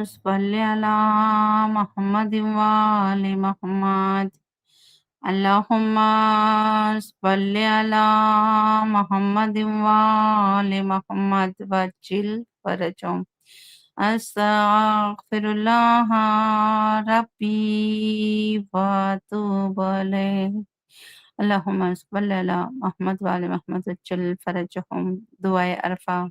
salli ala Muhammadin wa ali Muhammad. Allahumma salli ala Muhammadin wa ali Muhammad wajil farajum. Astaghfirullah Rabbi wa atubu ilaih. Allahumma salli ala Muhammad wa ali Muhammad wajil farajum. Du'a Arfa.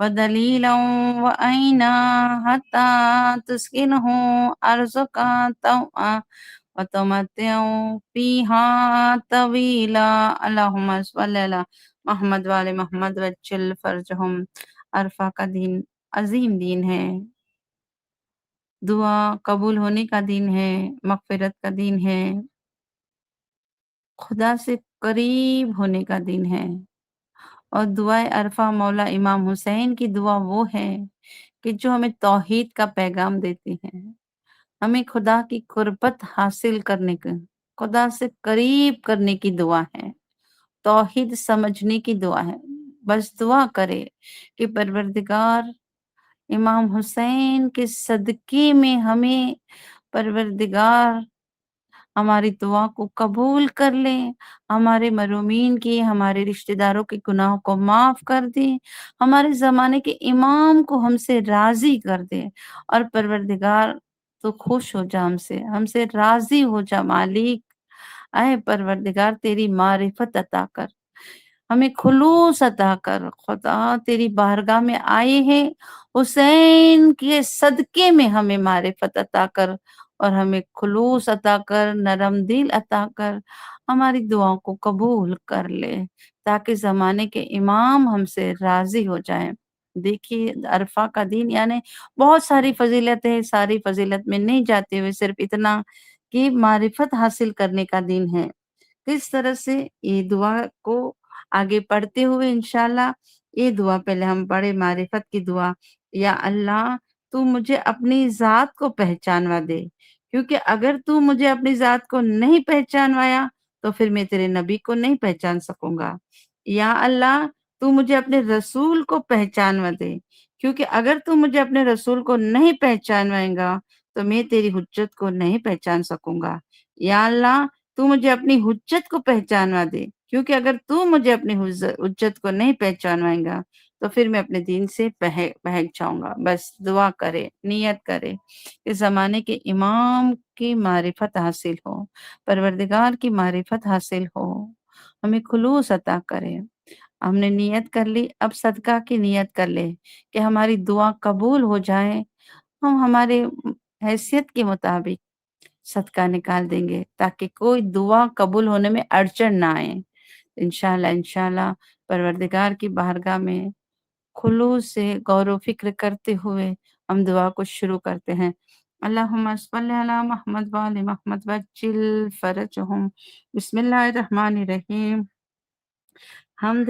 ودليلا وأينا حتى تسكنه أرزقك طوعا وتمتع فيها طويلا اللهم صل على محمد والے محمد وجل فرجهم. عرفہ کا دن عظیم دن ہے، دعا قبول ہونے کا دن ہے، مغفرت کا دن ہے، خدا سے قریب ہونے کا دن ہے. اور دعائے عرفہ مولا امام حسین کی دعا وہ ہے کہ جو ہمیں توحید کا پیغام دیتی ہے، ہمیں خدا کی قربت حاصل کرنے کا، خدا سے قریب کرنے کی دعا ہے، توحید سمجھنے کی دعا ہے. بس دعا کرے کہ پروردگار امام حسین کے صدقے میں ہمیں پروردگار ہماری دعا کو قبول کر لے، ہمارے مرومین کی، ہمارے رشتہ داروں کے گناہوں کو معاف کر دے، ہمارے زمانے کے امام کو ہم سے راضی کر دے. اور پروردگار تو خوش ہو جا ہم سے راضی ہو جا مالک. اے پروردگار تیری معرفت عطا کر، ہمیں خلوص عطا کر. خدا تیری بارگاہ میں آئے ہیں، حسین کے صدقے میں ہمیں معرفت عطا کر اور ہمیں خلوص عطا کر، نرم دل عطا کر، ہماری دعاؤں کو قبول کر لے تاکہ زمانے کے امام ہم سے راضی ہو جائیں. دیکھیے عرفہ کا دن یعنی بہت ساری فضیلت ہے، ساری فضیلت میں نہیں جاتے ہوئے صرف اتنا کہ معرفت حاصل کرنے کا دن ہے. کس طرح سے یہ دعا کو آگے پڑھتے ہوئے انشاءاللہ یہ دعا پہلے ہم پڑھے، معرفت کی دعا. یا اللہ تو مجھے اپنی ذات کو پہچانوا دے، کیونکہ اگر تو مجھے اپنی ذات کو نہیں پہچانوایا تو پھر میں تیرے نبی کو نہیں پہچان سکوں گا. یا اللہ تو مجھے اپنے رسول کو پہچانوا دے، کیونکہ اگر تو مجھے اپنے رسول کو نہیں پہچانوائے گا تو میں تیری حجت کو نہیں پہچان سکوں گا. یا اللہ تو مجھے اپنی حجت کو پہچانوا دے، کیونکہ اگر تو مجھے اپنی حجت کو نہیں پہچانوائے گا تو پھر میں اپنے دین سے بہک جاؤں گا. بس دعا کرے، نیت کرے کہ زمانے کے امام کی معرفت حاصل ہو، پروردگار کی معرفت حاصل ہو، ہمیں خلوص عطا کرے. ہم نے نیت کر لی، اب صدقہ کی نیت کر لے کہ ہماری دعا قبول ہو جائے. ہم ہمارے حیثیت کے مطابق صدقہ نکال دیں گے تاکہ کوئی دعا قبول ہونے میں اڑچن نہ آئے. انشاءاللہ پروردگار کی بارگاہ میں خلوص سے غور و فکر کرتے ہوئے ہم دعا کو شروع کرتے ہیں. اللہم صلی علی محمد و آل محمد وجل فرجہم. بسم اللہ الرحمن الرحیم. حمد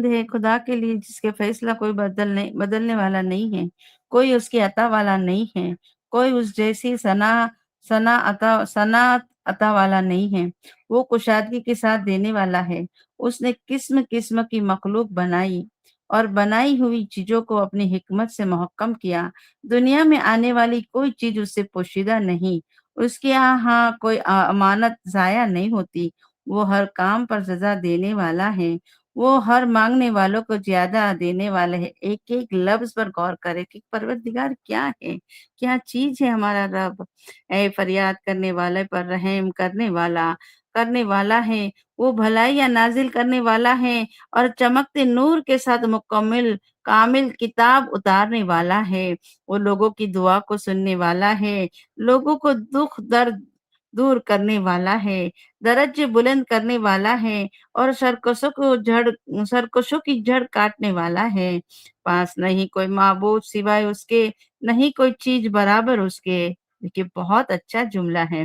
ہے خدا کے لیے جس کے فیصلہ کوئی بدلنے والا نہیں ہے، کوئی اس کی عطا والا نہیں ہے، کوئی اس جیسی صنعت عطا والا نہیں ہے. وہ کشادگی کے ساتھ دینے والا ہے. اس نے قسم قسم کی مخلوق بنائی اور بنائی ہوئی چیزوں کو اپنی حکمت سے محکم کیا. دنیا میں آنے والی کوئی چیز اس سے پوشیدہ نہیں، اس کے ہاں کوئی امانت ضائع نہیں ہوتی. وہ ہر کام پر سزا دینے والا ہے، وہ ہر مانگنے والوں کو زیادہ دینے والا ہے. ایک ایک لفظ پر غور کرے کہ پروردگار کیا ہے، کیا چیز ہے ہمارا رب. اے فریاد کرنے والے پر رحم کرنے والا ہے. وہ بھلائیاں نازل کرنے والا ہے اور چمکتے نور کے ساتھ کامل کتاب اتارنے والا ہے. وہ لوگوں کی دعا کو سننے والا ہے، لوگوں کو دکھ درد دور کرنے والا ہے، درجے بلند کرنے والا ہے اور سرکشوں کی جڑ کاٹنے والا ہے. پاس نہیں کوئی معبود سوائے اس کے، نہیں کوئی چیز برابر اس کے. دیکھیے بہت اچھا جملہ ہے.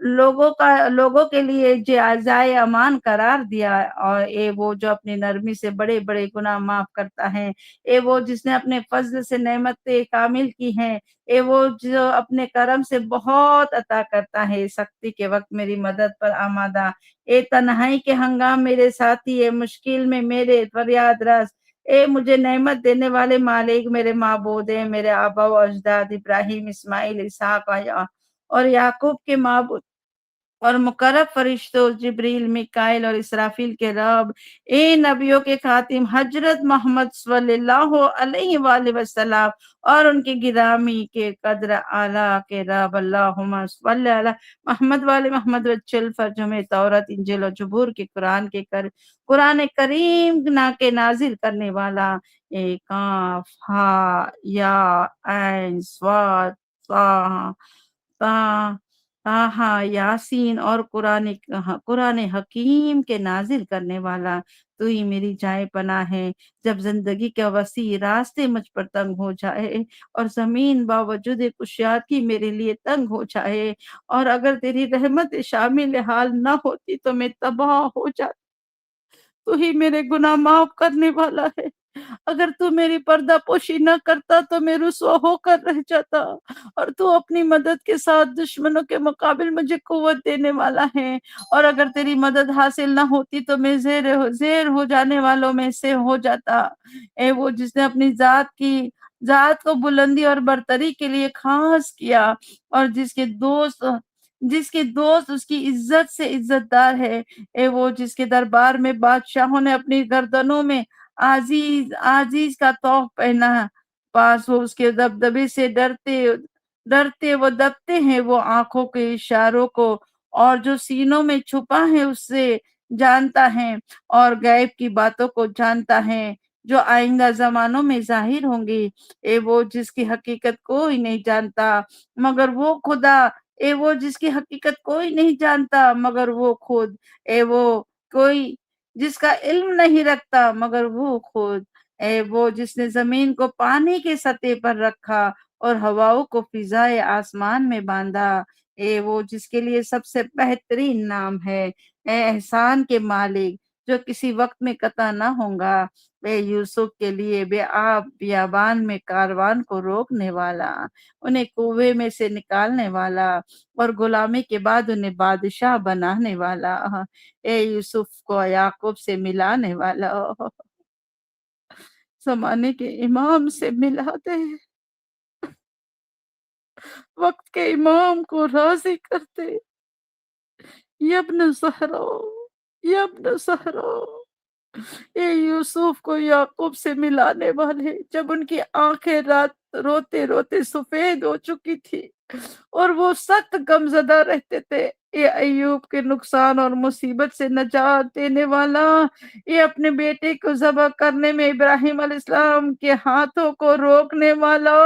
لوگوں کے لیے جائے امان قرار دیا، اور اے وہ جو اپنی نرمی سے بڑے بڑے گناہ معاف کرتا ہے، اے وہ جس نے اپنے فضل سے نعمتیں کامل کی ہیں، اے وہ جو اپنے کرم سے بہت عطا کرتا ہے، سختی کے وقت میری مدد پر آمادہ، اے تنہائی کے ہنگام میرے ساتھی، اے مشکل میں میرے فریاد رس، اے مجھے نعمت دینے والے مالک، میرے معبود، اے میرے آبا و اجداد ابراہیم، اسماعیل، اسحاق اور یعقوب کے معبود اور مقرب فرشتوں جبریل، میکائیل اور اسرافیل کے رب، اے نبیوں کے خاتم حضرت محمد صلی اللہ علیہ وآلہ وسلم اور ان کے گرامی کے قدر اعلیٰ کے رب، اللہم صلی علی محمد والے محمد وچل فرجم تورات انجیل اور زبور کے قرآن کریم کے نازل کرنے والا، اے کاف ہا یا عین صاد طہ طہ یاسین اور قرآن حکیم کے نازل کرنے والا، تو ہی میری جائے پناہ ہے جب زندگی کا وسیع راستے مجھ پر تنگ ہو جائے اور زمین باوجود کشادگی میرے لیے تنگ ہو جائے، اور اگر تیری رحمت شامل حال نہ ہوتی تو میں تباہ ہو جاتی۔ تو ہی میرے گناہ معاف کرنے والا ہے، اگر تو میری پردہ پوشی نہ کرتا تو میں رسوا ہو کر رہ جاتا، اور تو اپنی مدد کے ساتھ دشمنوں کے مقابل مجھے قوت دینے والا ہے، اور اگر تیری مدد حاصل نہ ہوتی تو میں زیر ہو جانے والوں میں سے ہو جاتا۔ اے وہ جس نے اپنی ذات کو بلندی اور برتری کے لیے خاص کیا، اور جس کے دوست اس کی عزت سے عزت دار ہے، اے وہ جس کے دربار میں بادشاہوں نے اپنی گردنوں میں عزیز کا طوق پہنا، پاس ہو اس کے دبدبے سے ڈرتے وہ دبتے ہیں، وہ آنکھوں کے اشاروں کو اور جو سینوں میں چھپا ہے اس سے جانتا ہے، اور غیب کی باتوں کو جانتا ہے جو آئندہ زمانوں میں ظاہر ہوں گی۔ اے وہ جس کی حقیقت کوئی نہیں جانتا مگر وہ خدا، اے وہ جس کی حقیقت کوئی نہیں جانتا مگر وہ خود، اے وہ کوئی جس کا علم نہیں رکھتا مگر وہ خود، اے وہ جس نے زمین کو پانی کے سطح پر رکھا اور ہواؤں کو فضائے آسمان میں باندھا، اے وہ جس کے لیے سب سے بہترین نام ہے، اے احسان کے مالک جو کسی وقت میں قطع نہ ہوں گا، اے یوسف کے لیے بے آب بیابان میں کاروان کو روکنے والا، انہیں کنویں میں سے نکالنے والا اور غلامی کے بعد انہیں بادشاہ بنانے والا، اے یوسف کو یعقوب سے ملانے والا، زمانے کے امام سے ملا دے، وقت کے امام کو راضی کرتے، یبن زہرا یبن زہرا، اے یوسف کو یعقوب سے ملانے والے، جب ان کی آنکھیں رات روتے روتے سفید ہو چکی تھی اور وہ سخت غمزدہ رہتے تھے، اے ایوب کے نقصان اور مصیبت سے نجات دینے والا، یہ اپنے بیٹے کو ذبح کرنے میں ابراہیم علیہ السلام کے ہاتھوں کو روکنے والا،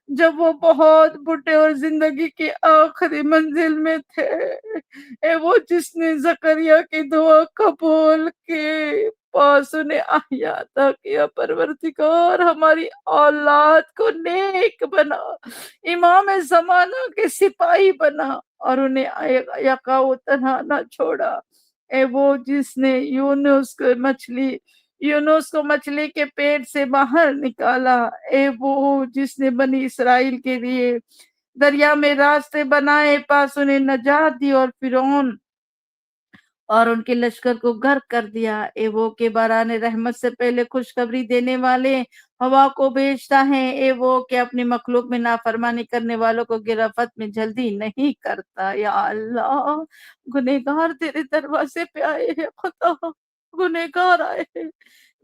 جب وہ بہت بوڑھے اور زندگی کی آخری منزل میں تھے، اے وہ جس نے زکریا کی دعا قبول کے پاس انہیں احیا عطا کیا، پروردگار ہماری اولاد کو نیک بنا، امام زمانہ کے سپاہی بنا اور انہیں یکا و تنہا نہ چھوڑا، اے وہ جس نے یونس کو مچھلی کے پیٹ سے باہر نکالا، اے وہ جس نے بنی اسرائیل کے لیے دریا میں راستے بنائے، پاس انہیں نجات دی اور فرعون اور ان کے لشکر کو غرق کر دیا، اے وہ کہ باران رحمت سے پہلے خوشخبری دینے والے ہوا کو بھیجتا ہے، اے وہ کہ اپنی مخلوق میں نافرمانی کرنے والوں کو گرفت میں جلدی نہیں کرتا۔ یا اللہ، گنہگار تیرے دروازے پہ آئے ہیں، خدا گنہگار آئے ہیں،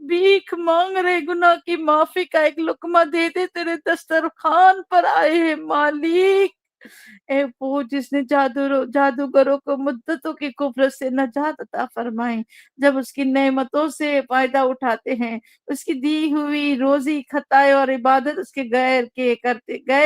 بھیک مانگ رہے، گناہ کی معافی کا ایک لقمہ دے دے، تیرے دسترخوان پر آئے ہیں مالک، اے وہ جس نے جادوگروں کو مدتوں کی کفر سے نجات عطا فرمائے، جب اس کی نعمتوں سے فائدہ اٹھاتے ہیں، اس کی دی ہوئی روزی کھاتے اور عبادت اس کے غیر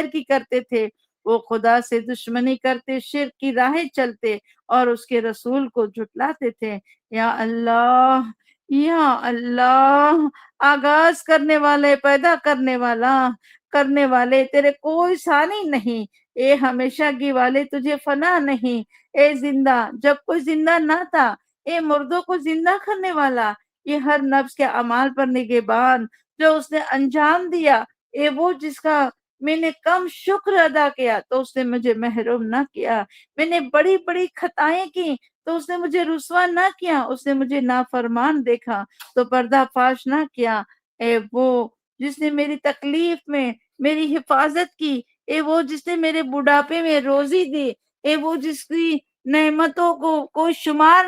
کی کرتے تھے، وہ خدا سے دشمنی کرتے، شرک کی راہیں چلتے اور اس کے رسول کو جھٹلاتے تھے۔ یا اللہ، یا اللہ، آغاز کرنے والے، پیدا کرنے والا، کرنے والے تیرے کوئی ثانی نہیں، اے ہمیشہ کی والے تجھے فنا نہیں، اے زندہ جب کوئی زندہ نہ تھا، اے مردوں کو زندہ کرنے والا، یہ ہر نفس کے اعمال پر نگہبان جو اس نے انجام دیا، اے وہ جس کا میں نے کم شکر ادا کیا تو اس نے مجھے محروم نہ کیا، میں نے بڑی بڑی خطائیں کی تو اس نے مجھے رسوا نہ کیا، اس نے مجھے نافرمان دیکھا تو پردہ فاش نہ کیا، اے وہ جس نے میری تکلیف میں میری حفاظت کی، اے وہ جس نے میرے بڑھاپے میں روزی دی، اے وہ جس کی نعمتوں کو کوئی شمار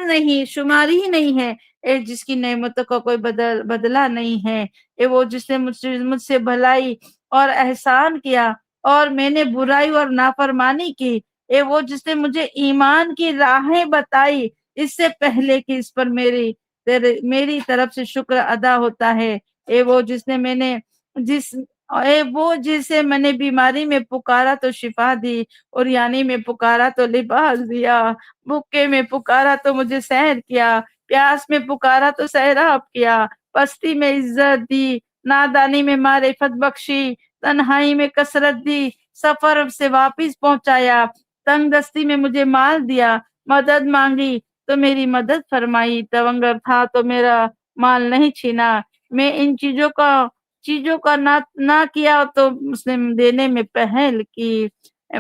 ہی نہیں ہے، اے جس کی نعمتوں کا کوئی بدلہ نہیں ہے، اے وہ جس نے مجھ سے بھلائی اور احسان کیا اور میں نے برائی اور نافرمانی کی، اے وہ جس نے مجھے ایمان کی راہیں بتائی اس سے پہلے کہ اس پر میری طرف سے شکر ادا ہوتا ہے، اے وہ جس نے جس اے وہ جسے میں نے بیماری میں پکارا تو شفا دی، اور یعنی میں پکارا تو لباس دیا، بھوکے میں پکارا تو مجھے سحر کیا، پیاس میں پکارا تو سیراب کیا، پستی میں عزت دی، نادانی میں معرفت بخشی، تنہائی میں کثرت دی، سفر سے واپس پہنچایا، تنگ دستی میں مجھے مال دیا، مدد مانگی تو میری مدد فرمائی، تونگر تھا تو میرا مال نہیں چھینا، میں ان چیزوں کا نہ کیا تو اس نے دینے میں پہل کی،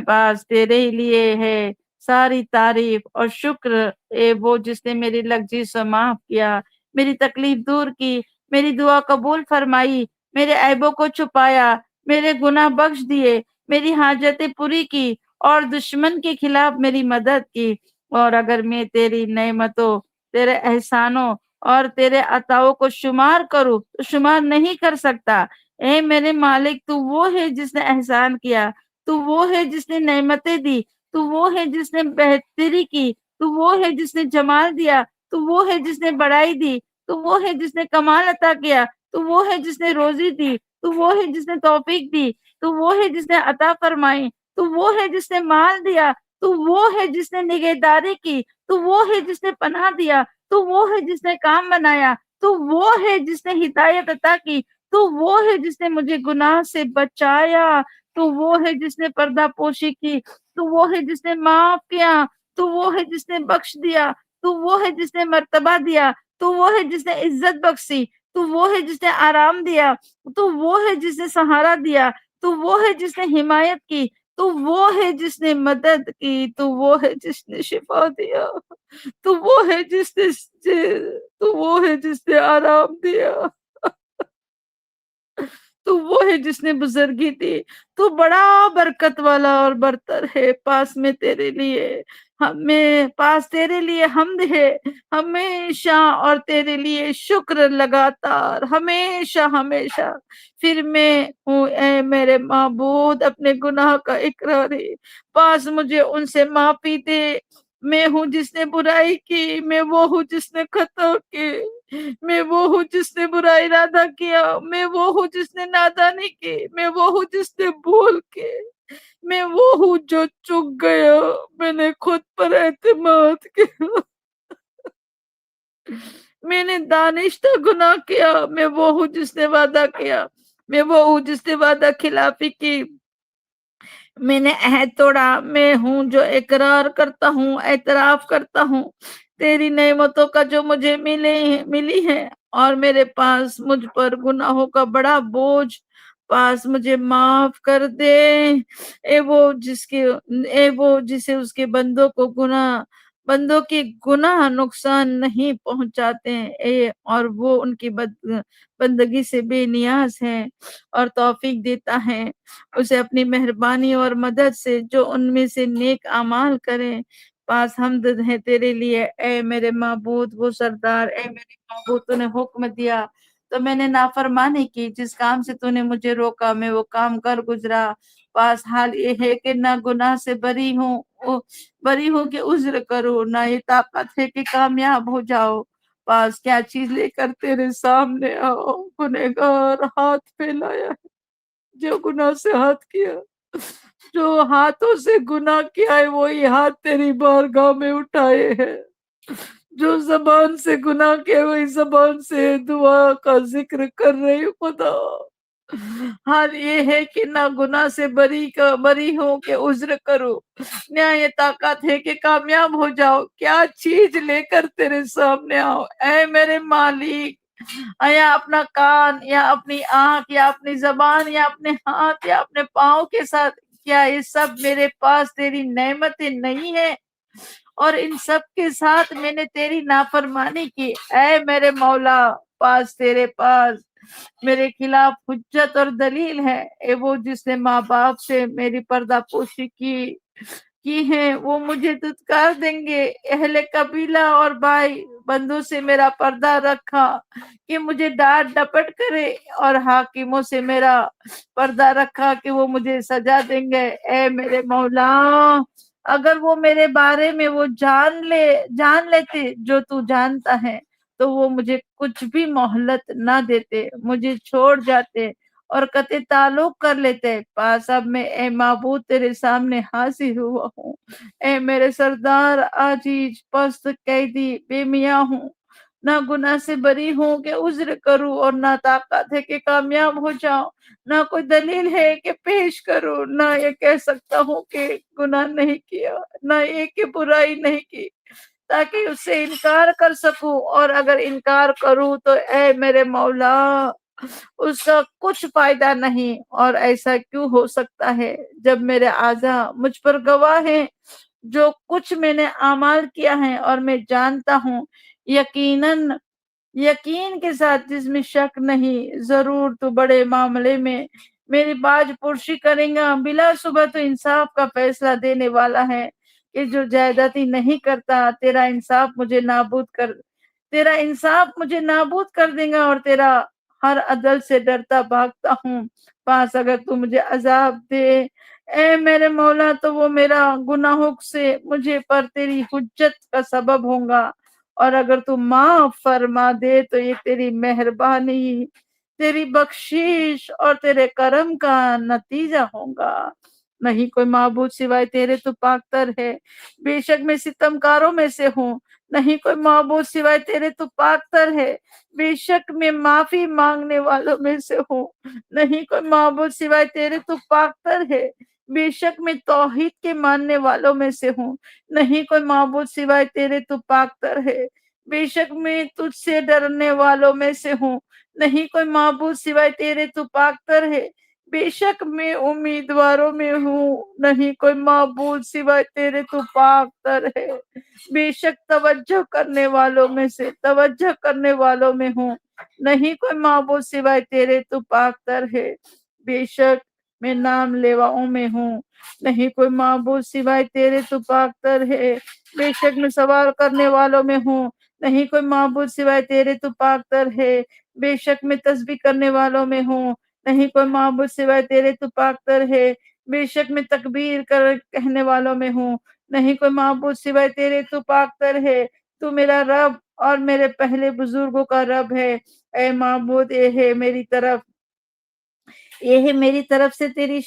پاس تیرے ہی لیے ہے ساری تعریف اور شکر، اے وہ جس نے میری لغزش سے معاف کیا، میری تکلیف دور کی، میری دعا قبول فرمائی، میرے عیبوں کو چھپایا، میرے گناہ بخش دیے، میری حاجتیں پوری کی اور دشمن کے خلاف میری مدد کی، اور اگر میں تیری نعمتوں، تیرے احسانوں اور تیرے عطاؤں کو شمار کروں تو شمار نہیں کر سکتا، اے میرے مالک تو وہ ہے جس نے احسان کیا، تو وہ ہے جس نے نعمتیں دی، تو وہ ہے جس نے بہتری کی، تو وہ ہے جس نے جمال دیا، تو وہ ہے جس نے بڑائی دی، تو وہ ہے جس نے کمال عطا کیا، تو وہ ہے جس نے روزی دی، تو وہ ہے جس نے توفیق دی، تو وہ ہے جس نے عطا فرمائی، تو وہ ہے جس نے مال دیا، تو وہ ہے جس نے نگہداری کی، تو وہ ہے جس نے پناہ دیا، تو وہ ہے جس نے کام بنایا، تو وہ ہے جس نے ہدایت عطا کی، تو وہ ہے جس نے مجھے گناہ سے بچایا، تو وہ ہے جس نے پردہ پوشی کی، تو وہ ہے جس نے معاف کیا، تو وہ ہے جس نے بخش دیا، تو وہ ہے جس نے مرتبہ دیا، تو وہ ہے جس نے عزت بخشی، تو وہ ہے جس نے آرام دیا، تو وہ ہے جس نے سہارا دیا، تو وہ ہے جس نے حمایت کی، تو وہ ہے جس نے مدد کی، تو وہ ہے جس نے شفا دیا، تو وہ ہے جس نے آرام دیا، تو وہ ہے جس نے بزرگی دی، تو بڑا برکت والا اور برتر ہے، پاس تیرے لیے حمد ہے ہمیشہ، اور تیرے لیے شکر لگاتار ہمیشہ ہمیشہ، پھر میں ہوں اے میرے معبود اپنے گناہ کا اقراری، پاس مجھے ان سے معافی دے، میں ہوں جس نے برائی کی، میں وہ ہوں جس نے خطا کی، میں وہ ہوں جس نے برا ارادہ کیا، میں وہ ہوں جس نے نادانی کی، میں وہ ہوں جس نے بھول کے، میں وہ ہوں جو چک گیا، میں نے خود پر اعتماد کیا، میں نے دانشتہ گناہ کیا، میں وہ ہوں جس نے وعدہ کیا، میں وہ ہوں جس نے وعدہ خلافی کی، میں نے عہد توڑا، میں ہوں جو اقرار کرتا ہوں، اعتراف کرتا ہوں تیری نعمتوں کا جو مجھے ملی ہے، اور میرے پاس مجھ پر گناہوں کا بڑا بوجھ، پاس مجھے معاف کر دے، اے وہ جسے اس کے بندوں کے گناہ نقصان نہیں پہنچاتے، اور وہ ان کی بندگی سے بے نیاز ہے اور توفیق دیتا ہے اسے اپنی مہربانی اور مدد سے جو ان میں سے نیک اعمال کریں، پاس حمد ہے تیرے لیے اے میرے معبود وہ سردار، اے میرے معبود تو نے حکم دیا تو میں نے نافرمانی کی، جس کام سے تو نے مجھے روکا میں وہ کام کر گزرا، پاس حال یہ ہے کہ نہ گناہ سے بری ہوں کہ عذر کرو، نہ یہ طاقت ہے کہ کامیاب ہو جاؤ، پاس کیا چیز لے کر تیرے سامنے آؤ، گنہگار ہاتھ پھیلایا ہے، جو گناہ سے ہاتھ کیا، جو ہاتھوں سے گناہ کیا ہے وہی ہاتھ تیری بارگاہ میں اٹھائے ہیں، جو زبان سے گناہ کیا وہی زبان سے دعا کا ذکر کر رہی خدا، حال یہ ہے کہ نہ گناہ سے بری ہوں کہ عذر کروں، نہ یہ طاقت ہے کہ کامیاب ہو جاؤ، کیا چیز لے کر تیرے سامنے آؤ اے میرے مالک، یا اپنا کان یا اپنی آنکھ یا اپنی زبان یا اپنے ہاتھ یا اپنے پاؤں کے ساتھ، کیا یہ سب میرے پاس تیری نعمتیں نہیں ہیں؟ اور ان سب کے ساتھ میں نے تیری نافرمانی کی، اے میرے مولا، تیرے پاس میرے خلاف حجت اور دلیل ہے، اے وہ جس نے ماں باپ سے میری پردہ پوشی کی ہے، وہ مجھے دھتکار دیں گے، اہل قبیلہ اور بھائی بندوں سے میرا پردہ رکھا کہ مجھے ڈانٹ ڈپٹ کرے، اور حاکموں سے میرا پردہ رکھا کہ وہ مجھے سزا دیں گے، اے میرے مولا، اگر وہ میرے بارے میں وہ جان لیتے جو تو جانتا ہے تو وہ مجھے کچھ بھی مہلت نہ دیتے، مجھے چھوڑ جاتے اور قطع تعلق کر لیتے، پاس اب میں اے معبود تیرے سامنے حاضر ہوا ہوں، اے میرے سردار، عاجز پست قیدی بے میاں ہوں، نہ گناہ سے بری ہوں کہ عذر کروں، اور نہ طاقت ہے کہ کامیاب ہو جاؤں، نہ کوئی دلیل ہے کہ پیش کروں، نہ یہ کہہ سکتا ہوں کہ گناہ نہیں کیا، نہ یہ کہ برائی نہیں کی تاکہ اس سے انکار کر سکوں، اور اگر انکار کروں تو اے میرے مولا اس کا کچھ فائدہ نہیں، اور ایسا کیوں ہو سکتا ہے جب میرے اعضاء مجھ پر گواہ ہیں، جو کچھ میں نے اعمال کیا ہے اور میں جانتا ہوں یقین کے ساتھ جس میں شک نہیں، ضرور تو بڑے معاملے میں میری باج پرسی کریں گا، بلا صبح تو انصاف کا فیصلہ دینے والا ہے کہ جو زیادتی نہیں کرتا، تیرا انصاف مجھے نابود کر دے گا، اور تیرا ہر عدل سے ڈرتا بھاگتا ہوں، پاس اگر تو مجھے عذاب دے اے میرے مولا تو وہ میرا گناہوں سے مجھے پر تیری حجت کا سبب ہوں گا، اور اگر تو معاف فرما دے تو یہ تیری مہربانی، تیری بخشش اور تیرے کرم کا نتیجہ ہوگا، نہیں کوئی معبود سوائے تیرے تو پاک تر ہے، بے شک میں ستمکاروں میں سے ہوں، نہیں کوئی معبود سوائے تیرے تو پاک تر ہے، بے شک میں معافی مانگنے والوں میں سے ہوں، نہیں کوئی معبود سوائے تیرے تو پاک تر ہے، بے شک میں توحید کے ماننے والوں میں سے ہوں، نہیں کوئی معبود سوائے تیرے تو پاک تر ہے، بے شک میں تجھ سے ڈرنے والوں میں سے ہوں، نہیں کوئی معبود سوائے تیرے تو پاک تر ہے، بے شک میں امیدواروں میں ہوں، نہیں کوئی معبود سوائے تیرے تو پاک تر ہے، بے شک توجہ کرنے والوں میں ہوں، نہیں کوئی معبود سوائے تیرے تو پاک تر ہے، بے شک میں نام لیواؤں میں ہوں، نہیں کوئی معبود سوائے تیرے تو پاک تر ہے، بے شک میں سوال کرنے والوں میں ہوں، نہیں کوئی معبود سوائے تیرے تو پاک تر ہے، بے شک میں تسبیح کرنے والوں میں ہوں، نہیں کوئی معبود سوائے تیرے تو پاک تر ہے، بے شک میں تکبیر کہنے والوں میں ہوں، نہیں کوئی معبود سوائے تیرے تو پاک تر ہے، تو میرا رب اور میرے پہلے بزرگوں کا رب ہے، اے معبود یہ ہے میری طرف سے تیری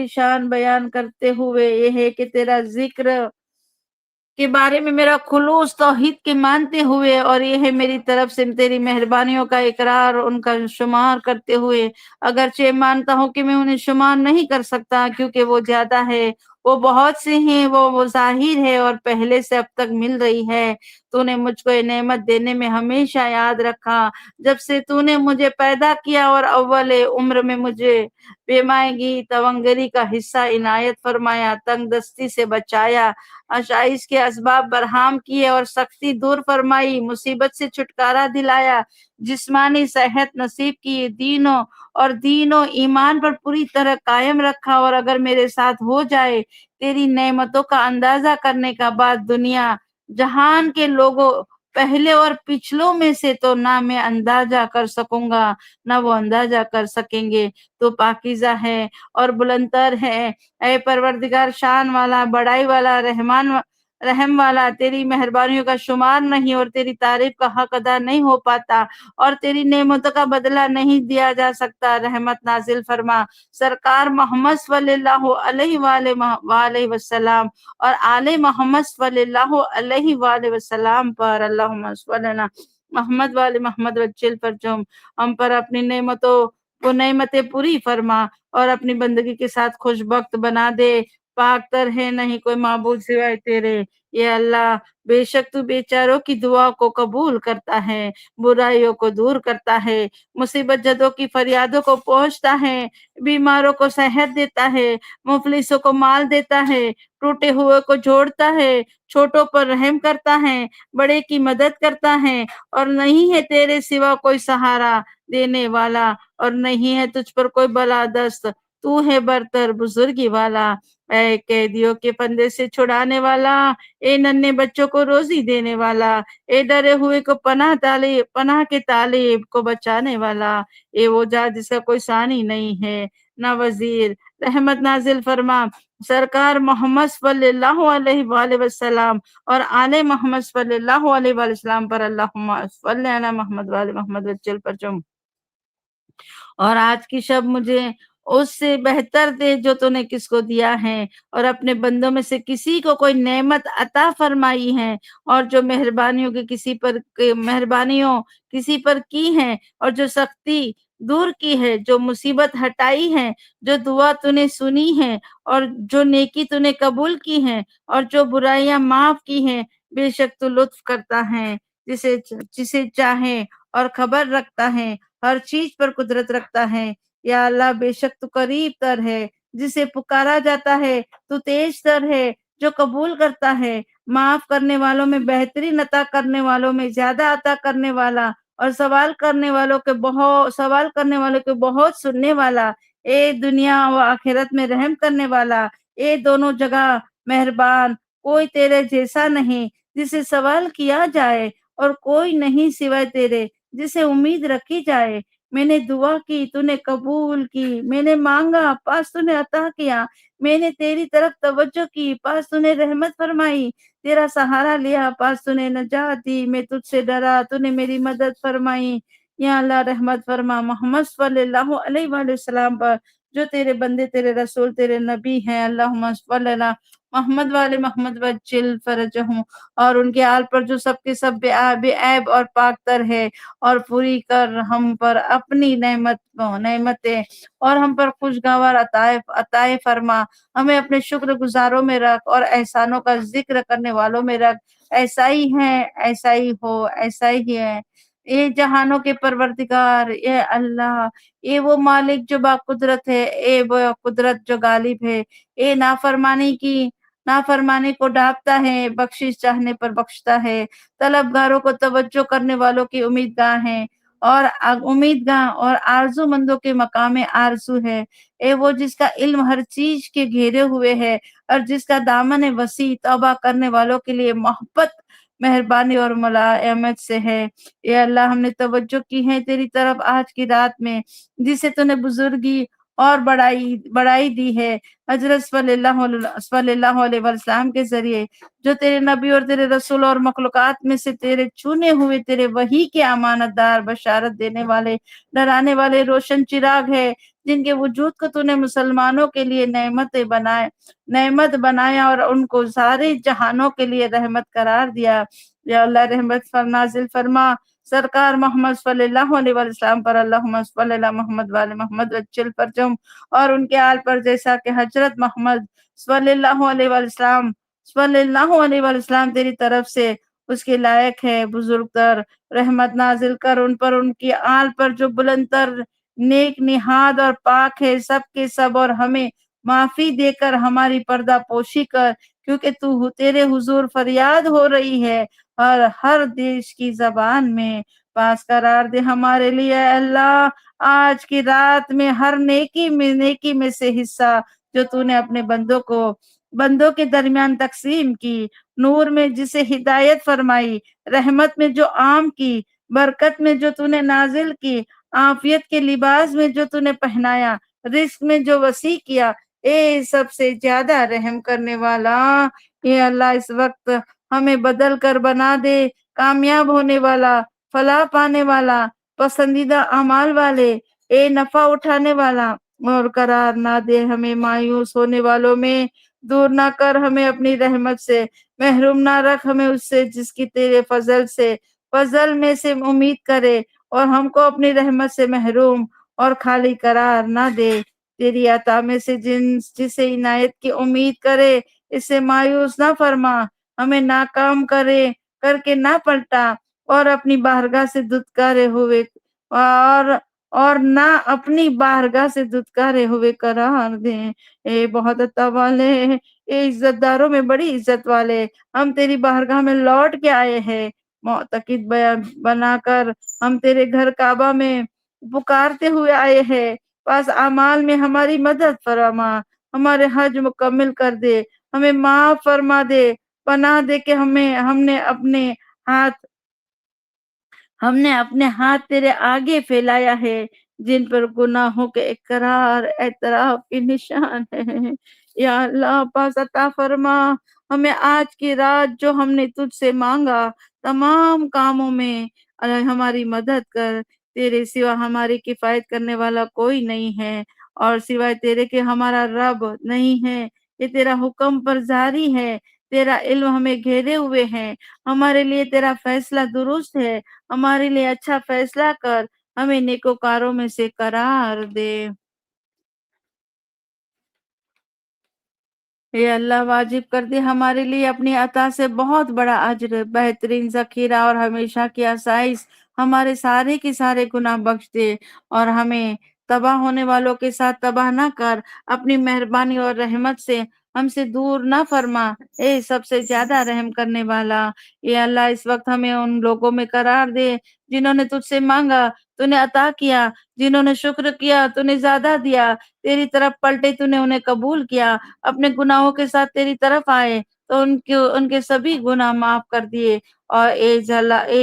شان بیان کرتے ہوئے، یہ ہے کہ تیرا ذکر کے بارے میں میرا خلوص توحید کے مانتے ہوئے، اور یہ ہے میری طرف سے تیری مہربانیوں کا اقرار، ان کا شمار کرتے ہوئے، اگرچہ مانتا ہوں کہ میں انہیں شمار نہیں کر سکتا کیونکہ وہ زیادہ ہے، وہ بہت سے ہیں، وہ ظاہر ہے اور پہلے سے اب تک مل رہی ہے، تو نے مجھ کو یہ نعمت دینے میں ہمیشہ یاد رکھا، جب سے تو نے مجھے پیدا کیا اور اول عمر میں مجھے پیمائگی تونگری کا حصہ عنایت فرمایا، تنگ دستی سے بچایا، آشائش کے اسباب برہم کیے اور سختی دور فرمائی، مصیبت سے چھٹکارا دلایا، جسمانی صحت نصیب کی، دین و ایمان پر پوری طرح قائم رکھا، اور اگر میرے ساتھ ہو جائے تیری نعمتوں کا اندازہ کرنے کا بعد دنیا جہان کے لوگوں پہلے اور پچھلوں میں سے تو نہ میں اندازہ کر سکوں گا نہ وہ اندازہ کر سکیں گے، تو پاکیزہ ہے اور بلندتر ہے، اے پروردگار شان والا، بڑائی والا، رحم والا، تیری مہربانیوں کا شمار نہیں اور تیری تعریف کا حق ادا نہیں ہو پاتا، اور تیری نعمتوں کا بدلہ نہیں دیا جا سکتا، رحمت نازل فرما سرکار محمد صلی اللہ علیہ وآلہ وسلم اور آل محمد صلی اللہ علیہ وآلہ وسلم پر، اللہم صلی اللہ محمد والے محمد وجل پر جو ہم پر اپنی نعمتوں وہ نعمتیں پوری فرما اور اپنی بندگی کے ساتھ خوشبخت بنا دے۔ پاک تر ہے نہیں کوئی معبود سوائے تیرے، یہ اللہ بے شک تو بیچاروں کی دعا کو قبول کرتا ہے، برائیوں کو دور کرتا ہے، مصیبت جدوں کی فریادوں کو پہنچتا ہے، بیماروں کو صحت دیتا ہے، مفلسوں کو مال دیتا ہے، ٹوٹے ہوئے کو جوڑتا ہے، چھوٹوں پر رحم کرتا ہے، بڑے کی مدد کرتا ہے، اور نہیں ہے تیرے سوا کوئی سہارا دینے والا، اور نہیں ہے تجھ پر کوئی بلادست، تو ہے برتر بزرگی والا، اے قیدیوں کے پندے سے چھڑانے والا، اے ننھے بچوں کو روزی دینے والا، اے ڈرے ہوئے کو پناہ کے طالب کو بچانے والا، اے وہ ذات جس کا کوئی ثانی نہیں ہے نہ وزیر، رحمت نازل فرما سرکار محمد صلی اللہ علیہ وآلہ وسلم اور آل محمد صلی اللہ علیہ وآلہ وسلم پر، اللہم صلی علی محمد وآل محمد وجل پر چم۔ اور آج کی شب مجھے اس سے بہتر دے جو تو نے کس کو دیا ہے، اور اپنے بندوں میں سے کسی کو کوئی نعمت عطا فرمائی ہے، اور جو مہربانیوں کسی پر کی ہیں، اور جو سختی دور کی ہے، جو مصیبت ہٹائی ہے، جو دعا تو نے سنی ہے، اور جو نیکی تو نے قبول کی ہے، اور جو برائیاں معاف کی ہیں، بے شک تو لطف کرتا ہے جسے چاہے، اور خبر رکھتا ہے، ہر چیز پر قدرت رکھتا ہے۔ یا اللہ بے شک تو قریب تر ہے، جسے پکارا جاتا ہے تو تیز تر ہے، جو قبول کرتا ہے، معاف کرنے والوں میں بہترین، عطا کرنے والوں میں زیادہ عطا کرنے والا، اور سوال کرنے والوں کے بہت سننے والا، اے دنیا و آخرت میں رحم کرنے والا، اے دونوں جگہ مہربان، کوئی تیرے جیسا نہیں جسے سوال کیا جائے، اور کوئی نہیں سوائے تیرے جسے امید رکھی جائے۔ میں نے دعا کی تو نے قبول کی، میں نے مانگا پاس تو نے عطا کیا، میں نے تیری طرف توجہ کی پاس تو نے رحمت فرمائی، تیرا سہارا لیا پاس تو نے نجات دی، میں تجھ سے ڈرا تو نے میری مدد فرمائی۔ یا اللہ رحمت فرما محمد صلی اللہ علیہ وآلہ وسلم پر، جو تیرے بندے، تیرے رسول، تیرے نبی ہیں۔ اللہم صلی اللہ محمد والے محمد وجل فرجہم، اور ان کے آل پر جو سب کے سب بے عیب اور پاک تر ہے، اور پوری کر ہم پر اپنی نعمتیں، اور ہم پر خوشگوار عطائے فرما، ہمیں اپنے شکر گزاروں میں رکھ، اور احسانوں کا ذکر کرنے والوں میں رکھ۔ ایسا ہی ہے، ایسا ہی ہو، ایسا ہی ہے، اے جہانوں کے پروردگار، اے اللہ، اے وہ مالک جو با قدرت ہے، اے وہ قدرت جو غالب ہے، اے نافرمانی کو ڈانپتا ہے، بخشش چاہنے پر بخشتا ہے، طلبگاروں کو توجہ کرنے والوں کی امیدگاہ اور آرزو مندوں کے مقام آرزو ہے، اے وہ جس کا علم ہر چیز کے گھیرے ہوئے ہے، اور جس کا دامن وسیع توبہ کرنے والوں کے لیے محبت، مہربانی اور ملائمت سے ہے۔ اے اللہ ہم نے توجہ کی ہے تیری طرف آج کی رات میں، جسے تو نے بزرگی اور بڑائی دی ہے حضرت صلی اللہ علیہ وسلم کے ذریعے، جو تیرے نبی اور تیرے رسول اور مخلوقات میں سے تیرے چنے ہوئے، تیرے وحی کے امانت دار، بشارت دینے والے، ڈرانے والے روشن چراغ ہے، جن کے وجود کو تو نے مسلمانوں کے لیے نعمت بنایا، اور ان کو سارے جہانوں کے لیے رحمت قرار دیا۔ یا اللہ رحمت نازل فرما سرکار محمد صلی اللہ علیہ وسلم پر، اللہم صلی اللہ محمد وآل محمد وجل فرجم، اور ان کے آل پر، جیسا کہ حضرت محمد صلی اللہ علیہ وسلم تیری طرف سے اس کے لائق ہے، بزرگ تر رحمت نازل کر ان پر، ان کی آل پر جو بلند تر، نیک نہاد اور پاک ہے سب کے سب، اور ہمیں معافی دے کر ہماری پردہ پوشی کر، کیونکہ تیرے حضور فریاد ہو رہی ہے، اور ہر دیش کی زبان میں پاس قرار دے ہمارے لیے۔ اے اللہ آج کی رات میں ہر نیکی میں سے حصہ جو تو نے اپنے بندوں کے درمیان تقسیم کی، نور میں جسے ہدایت فرمائی، رحمت میں جو عام کی، برکت میں جو تو نے نازل کی، عافیت کے لباس میں جو تو نے پہنایا، رزق میں جو وسیع کیا، اے سب سے زیادہ رحم کرنے والا، اے اللہ اس وقت ہمیں بدل کر بنا دے کامیاب ہونے والا، فلاح پانے والا، پسندیدہ اعمال والے، اے نفع اٹھانے والا، اور قرار نہ دے ہمیں مایوس ہونے والوں میں، دور نہ کر ہمیں اپنی رحمت سے، محروم نہ رکھ ہمیں اس سے جس کی تیرے فضل میں سے امید کرے، اور ہم کو اپنی رحمت سے محروم اور خالی قرار نہ دے۔ تیری عطا میں سے جسے عنایت کی امید کرے اسے مایوس نہ فرما، ہمیں ناکام کر کے نہ پلٹا، اور اپنی بارگاہ سے دھتکارے ہوئے نہ اپنی بارگاہ سے دھتکارے ہوئے قرار دیں۔ اے بہت عطا والے، اے عزت داروں میں بڑی عزت والے، ہم تیری بارگاہ میں لوٹ کے آئے ہیں، معتقد بنا کر ہم تیرے گھر کعبہ میں پکارتے ہوئے آئے ہیں۔ پاس اعمال میں ہماری مدد فرما، ہمارے حج مکمل کر دے، ہمیں معاف فرما دے، پناہ دے کہ ہم نے اپنے ہاتھ تیرے آگے پھیلایا ہے، جن پر گناہوں کے اقرار اعتراف کے نشان ہے۔ یا اللہ پاس عطا فرما ہمیں آج کی رات جو ہم نے تجھ سے مانگا، تمام کاموں میں ہماری مدد کر۔ تیرے سوا ہماری کفایت کرنے والا کوئی نہیں ہے، اور سوائے تیرے کے ہمارا رب نہیں ہے۔ یہ تیرا حکم پر جاری ہے، تیرا علم ہمیں گھیرے ہوئے ہے، ہمارے لیے تیرا فیصلہ درست ہے، ہمارے لیے اچھا فیصلہ کر، ہمیں نیکوکاروں میں سے قرار دے۔ اے اللہ واجب کر دے ہمارے لیے اپنی عطا سے بہت بڑا اجر، بہترین ذخیرہ اور ہمیشہ کی آسائش، ہمارے سارے کے سارے گناہ بخش دے، اور ہمیں تباہ ہونے والوں کے ساتھ تباہ نہ کر، اپنی مہربانی اور رحمت سے ہم سے دور نہ فرما۔ اے سب سے زیادہ رحم کرنے والا، اے اللہ اس وقت ہمیں ان لوگوں میں قرار دے جنہوں نے تجھ سے مانگا تو نے عطا کیا، جنہوں نے شکر کیا تو نے زیادہ دیا، تیری طرف پلٹے تو نے انہیں قبول کیا، اپنے گناہوں کے ساتھ تیری طرف آئے تو ان کے سبھی گناہ معاف کر دیے۔ اور اے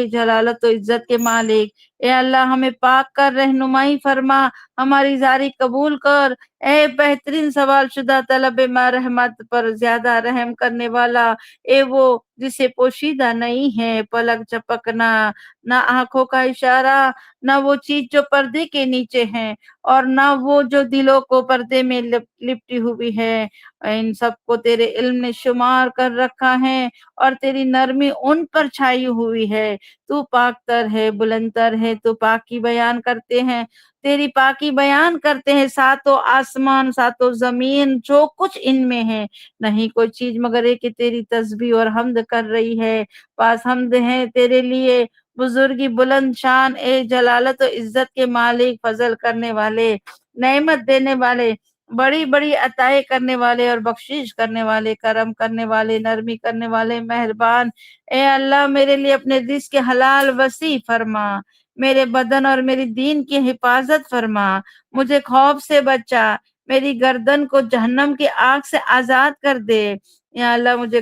جلالت و عزت کے مالک، اے اللہ ہمیں پاک کر رہنمائی فرما، ہماری زاری قبول کر۔ اے بہترین سوال شدہ طلب رحمت پر زیادہ رحم کرنے والا، اے وہ جسے پوشیدہ نہیں ہے پلک جھپکنا، نہ آنکھوں کا اشارہ، نہ وہ چیز جو پردے کے نیچے ہے، اور نہ وہ جو دلوں کو پردے میں لپٹی ہوئی ہے، ان سب کو تیرے علم نے شمار کر رکھا ہے، اور تیری نرمی ان پر چھائی ہوئی ہے۔ تو پاک تر ہے، بلند تر ہے، تو پاکی بیان کرتے ہیں، تیری پاکی بیان کرتے ہیں ساتوں آسمان ساتوں زمین، جو کچھ ان میں ہے، نہیں کوئی چیز مگر یہ کہ تیری تسبیح اور حمد کر رہی ہے۔ پاس حمد ہے تیرے لیے، بزرگی بلند شان، اے جلالت و عزت کے مالک، فضل کرنے والے، نعمت دینے والے، بڑی بڑی عطائیں کرنے والے اور بخشش کرنے والے، کرم کرنے والے، نرمی کرنے والے، مہربان۔ اے اللہ میرے لیے اپنے رزق کے حلال وسیع فرما، میرے بدن اور میری دین کی حفاظت فرما، مجھے خوف سے بچا، میری گردن کو جہنم کی آگ سے آزاد کر دے۔ یا اللہ مجھے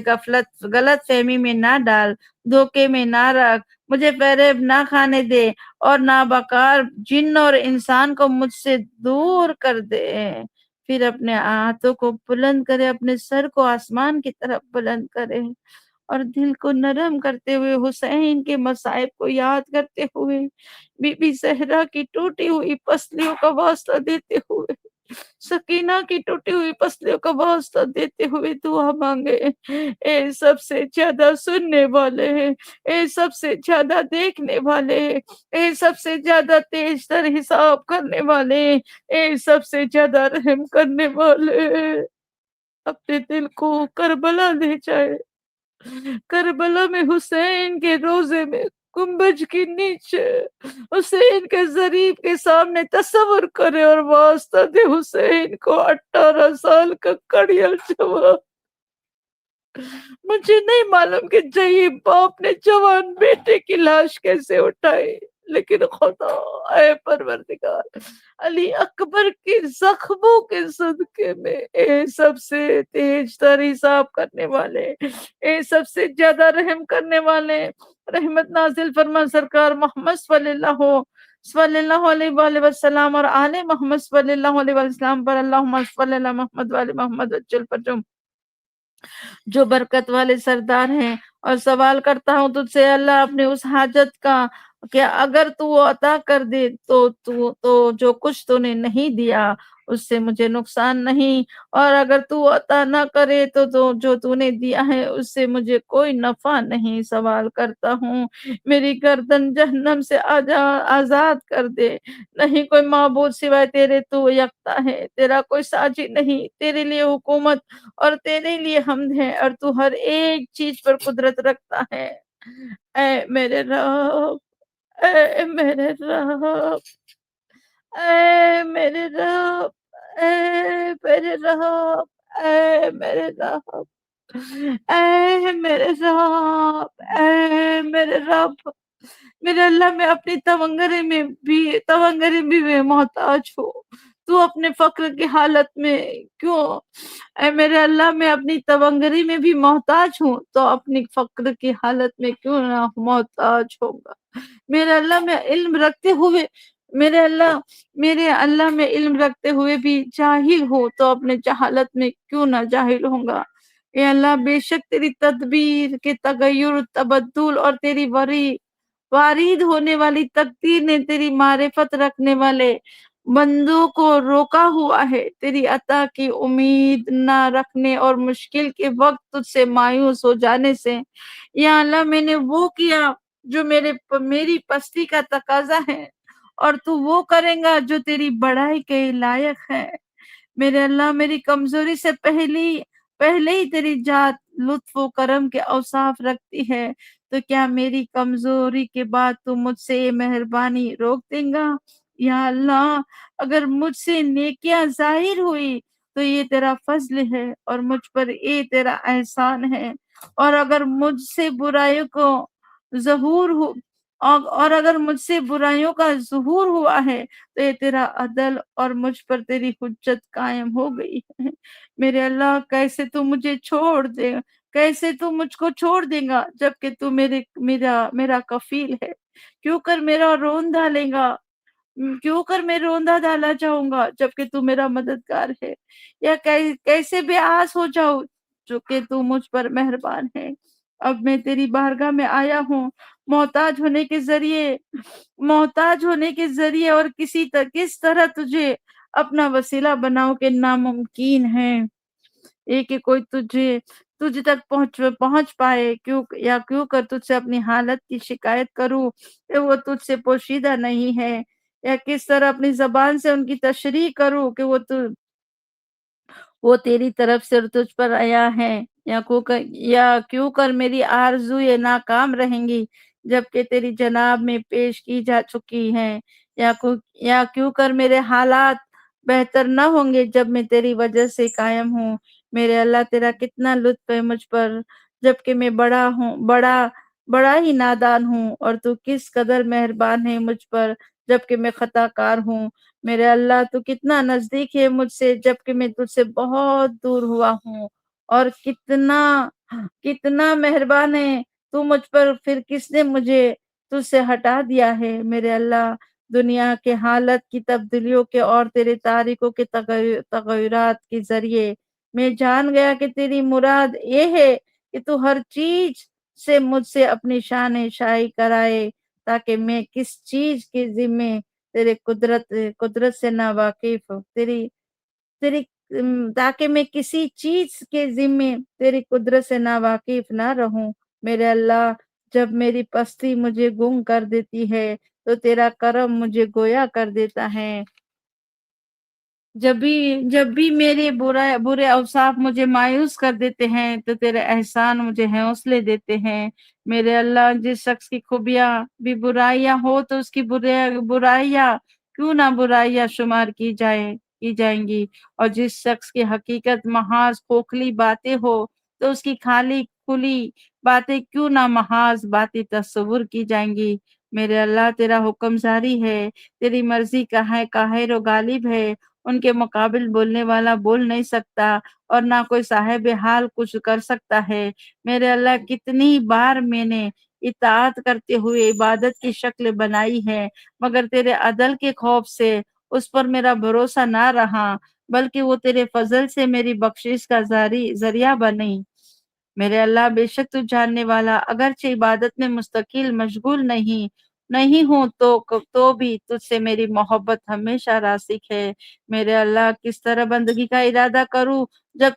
غلط فہمی میں نہ ڈال، دھوکے میں نہ رکھ، مجھے فریب نہ کھانے دے، اور نابکار جن اور انسان کو مجھ سے دور کر دے۔ پھر اپنے ہاتھوں کو بلند کرے، اپنے سر کو آسمان کی طرف بلند کرے، اور دل کو نرم کرتے ہوئے حسین کے مصائب کو یاد کرتے ہوئے، بی بی زہرا کی ٹوٹی ہوئی پسلیوں کا واسطہ دیتے ہوئے، سکینہ کی ٹوٹی ہوئی پسلیوں کا واسطہ دیتے ہوئے دعا مانگے۔ اے سب سے زیادہ سننے والے ہیں، اے سب سے زیادہ دیکھنے والے، اے سب سے زیادہ تیز تر حساب کرنے والے، اے سب سے زیادہ رحم کرنے والے، اپنے دل کو کربلا لے جائے، کربلا میں حسین کے روزے میں گنبج کے نیچے حسین کے ضریب کے سامنے تصور کرے اور واسطہ دے حسین کو 18 سال کا کڑیل جوان۔ مجھے نہیں معلوم کہ جہیب باپ نے جوان بیٹے کی لاش کیسے اٹھائی، لیکن خدا اے پروردگار علی اکبر کے زخموں کے صدقے میں، اے سب سے تیز تر حساب کرنے والے، اے سب سے زیادہ رحم کرنے والے، رحمت نازل فرما سرکار محمد صلی اللہ علیہ وآلہ وسلم اور آل محمد صلی اللہ علیہ وسلم پر، اللہم صلی اللہ محمد وآل محمد وجل پر جو برکت والے سردار ہیں اور سوال کرتا ہوں تجھ سے اللہ اپنے اس حاجت کا کہ اگر تو وہ عطا کر دے تو جو کچھ تو نے نہیں دیا اس سے مجھے نقصان نہیں، اور اگر تو عطا نہ کرے تو جو تو نے دیا ہے اس سے مجھے کوئی نفع نہیں۔ سوال کرتا ہوں میری گردن جہنم سے آزاد کر دے، نہیں کوئی معبود سوائے تیرے، تو یکتا ہے، تیرا کوئی ساجی نہیں، تیرے لیے حکومت اور تیرے لیے حمد ہے، اور تو ہر ایک چیز پر قدرت رکھتا ہے۔ اے میرے رب، اے میرے رب، اے میرے رب، اے میرے رب، اے میرے رب، اے میرے رب، اے میرے رب، میرے اللہ میں اپنی تونگری بھی میں محتاج ہوں، تو اپنے فقر کی حالت میں کیوں؟ اے میرے اللہ میں اپنی تونگری میں بھی محتاج ہوں تو اپنی فقر کی حالت میں کیوں نہ محتاج ہوگا؟ میرے اللہ میں علم رکھتے ہوئے میرے اللہ میں علم رکھتے ہوئے بھی جاہل ہو تو اپنے جہالت میں کیوں نہ جاہل ہوں گا؟ اے اللہ بے شک تیری تدبیر کے تغیر تبدل اور تیری وارد ہونے والی تقدیر نے تیری معرفت رکھنے والے بندوں کو روکا ہوا ہے تیری عطا کی امید نہ رکھنے اور مشکل کے وقت تجھ سے مایوس ہو جانے سے۔ یا اللہ میں نے وہ کیا جو میری پستی کا تقاضا ہے، اور تو وہ کرے گا جو تیری بڑائی کے لائق ہے۔ میرے اللہ میری کمزوری سے پہلے ہی تیری ذات لطف و کرم کے اوصاف رکھتی ہے، تو کیا میری کمزوری کے بعد تو مجھ سے یہ مہربانی روک دیں گا؟ یا اللہ اگر مجھ سے نیکیاں ظاہر ہوئی تو یہ تیرا فضل ہے اور مجھ پر یہ تیرا احسان ہے، اور اگر مجھ سے برائیوں کو ظہور ہو اور اگر مجھ سے برائیوں کا ظہور ہوا ہے تو یہ تیرا عدل اور مجھ پر تیری حجت قائم ہو گئی ہے۔ میرے اللہ کیسے تو مجھ کو چھوڑ دے گا جبکہ تو میرا کفیل ہے؟ کیوں کر میرا رون ڈالے گا؟ کیوں کر میں روندا ڈالا جاؤں گا جبکہ تو میرا مددگار ہے؟ یا کیسے بے آس ہو جاؤ جو کہ تو مجھ پر مہربان ہے؟ اب میں تیری بارگاہ میں آیا ہوں محتاج ہونے کے ذریعے اور کس طرح تجھے اپنا وسیلہ بناؤ کہ ناممکن ہے یہ کہ کوئی تجھ تک پہنچ پائے، کیوں کر تجھ سے اپنی حالت کی شکایت کروں کہ وہ تجھ سے پوشیدہ نہیں ہے، یا کس طرح اپنی زبان سے ان کی تشریح کروں کہ وہ تیری طرف سے تجھ پر آیا ہے، یا کیوں کر میری آرزو یہ ناکام رہیں گی جبکہ تیری جناب میں پیش کی جا چکی ہیں، یا کیوں کر میرے حالات بہتر نہ ہوں گے جب میں تیری وجہ سے قائم ہوں۔ میرے اللہ تیرا کتنا لطف ہے مجھ پر جبکہ میں بڑا ہی نادان ہوں، اور تو کس قدر مہربان ہے مجھ پر جبکہ میں خطا کار ہوں۔ میرے اللہ تو کتنا نزدیک ہے مجھ سے جبکہ میں تجھ سے بہت دور ہوا ہوں، اور کتنا مہربان ہے تو مجھ پر، پھر کس نے مجھے تجھ سے ہٹا دیا ہے؟ میرے اللہ دنیا کے حالت کی تبدیلیوں کے اور تیرے تاریخوں کے تغیرات کے ذریعے میں جان گیا کہ تیری مراد یہ ہے کہ تو ہر چیز سے مجھ سے اپنی شان شاہی کرائے تاکہ میں کس چیز کے ذمے تیرے قدرت سے نا واقف ہو تاکہ میں کسی چیز کے ذمے تیری قدرت سے نا واقف نہ رہوں۔ میرے اللہ جب میری پستی مجھے گم کر دیتی ہے تو تیرا کرم مجھے گویا کر دیتا ہے، جب بھی میرے برے اوصاف مجھے مایوس کر دیتے ہیں تو تیرے احسان مجھے حوصلے دیتے ہیں۔ میرے اللہ جس شخص کی خوبیاں بھی برائیاں ہو تو اس کی برائیاں کیوں نہ برائیاں شمار کی جائیں گی، اور جس شخص کی حقیقت محض کھوکھلی باتیں ہو تو اس کی خالی کھلی باتیں کیوں نہ محض باتیں تصور کی جائیں گی۔ میرے اللہ تیرا حکم جاری ہے، تیری مرضی کا ہے، قاہر و غالب ہے، ان کے مقابل بولنے والا بول نہیں سکتا اور نہ کوئی صاحب حال کچھ کر سکتا ہے۔ میرے اللہ کتنی بار میں نے اطاعت کرتے ہوئے عبادت کی شکل بنائی ہے مگر تیرے عدل کے خوف سے اس پر میرا بھروسہ نہ رہا، بلکہ وہ تیرے فضل سے میری بخشش کا ذریعہ بنی۔ میرے اللہ بے شک تو جاننے والا، اگرچہ عبادت میں مستقل مشغول نہیں ہوں تو بھی تجھ سے میری محبت ہمیشہ راسخ ہے۔ میرے اللہ کس طرح بندگی کا ارادہ کروں جب